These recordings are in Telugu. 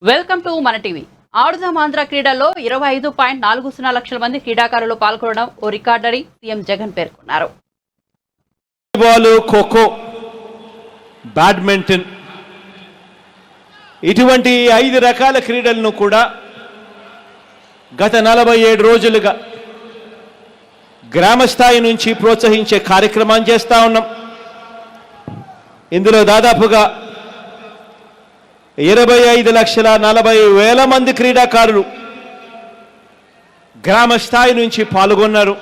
వెల్కమ్ టు మన టీవీ. ఆడుదాం ఆంధ్ర క్రీడల్లో 25.40 లక్షల మంది క్రీడాకారులు పాల్గొనడం ఓ రికార్డని సీఎం జగన్ పేర్కొన్నారు. వాలీబాల్, ఖోఖో, బ్యాడ్మింటన్ ఇటువంటి 5 రకాల క్రీడలను కూడా గత 47 రోజులుగా గ్రామ స్థాయి నుంచి ప్రోత్సహించే కార్యక్రమాన్ని చేస్తా ఉన్నాం. ఇందులో దాదాపుగా 25,40,000 మంది క్రీడాకారులు గ్రామ స్థాయి నుంచి పాల్గొన్నారు.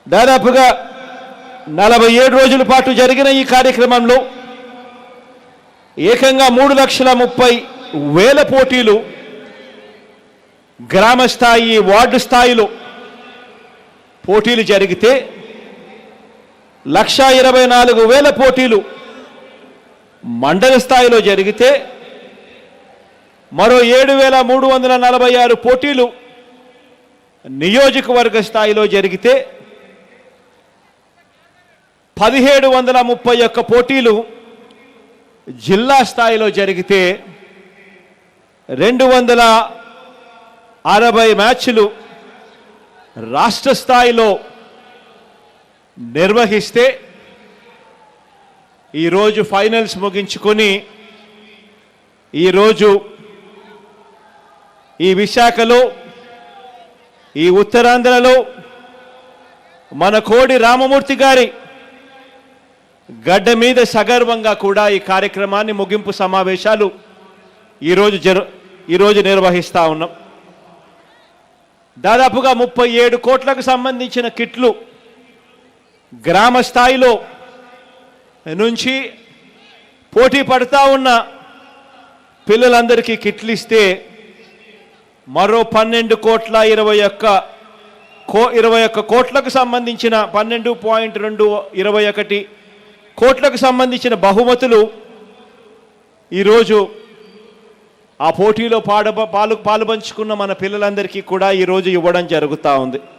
దాదాపుగా 47 రోజుల పాటు జరిగిన ఈ కార్యక్రమంలో ఏకంగా 3,30,000 పోటీలు గ్రామ స్థాయి, వార్డు స్థాయిలో పోటీలు జరిగితే 1,24,000 పోటీలు మండల స్థాయిలో జరిగితే మరో 7,346 పోటీలు నియోజకవర్గ స్థాయిలో జరిగితే 1,731 పోటీలు జిల్లా స్థాయిలో జరిగితే 260 మ్యాచ్లు రాష్ట్ర స్థాయిలో నిర్వహిస్తే ఈరోజు ఫైనల్స్ ముగించుకొని ఈరోజు ఈ విశాఖలో, ఈ ఉత్తరాంధ్రలో మన కోడి రామమూర్తి గారి గడ్డ మీద సగర్వంగా కూడా ఈ కార్యక్రమాన్ని ముగింపు సమావేశాలు ఈరోజు నిర్వహిస్తూ ఉన్నాం. దాదాపుగా 37 కోట్లకు సంబంధించిన కిట్లు గ్రామ స్థాయిలో నుంచి పోటీ పడుతూ ఉన్న పిల్లలందరికీ కిట్లు ఇస్తే మరో 12,21 కోట్లకు సంబంధించిన 12.221 కోట్లకు సంబంధించిన బహుమతులు ఈరోజు ఆ పోటీలో పాలుపంచుకున్న మన పిల్లలందరికీ కూడా ఈరోజు ఇవ్వడం జరుగుతూ ఉంది.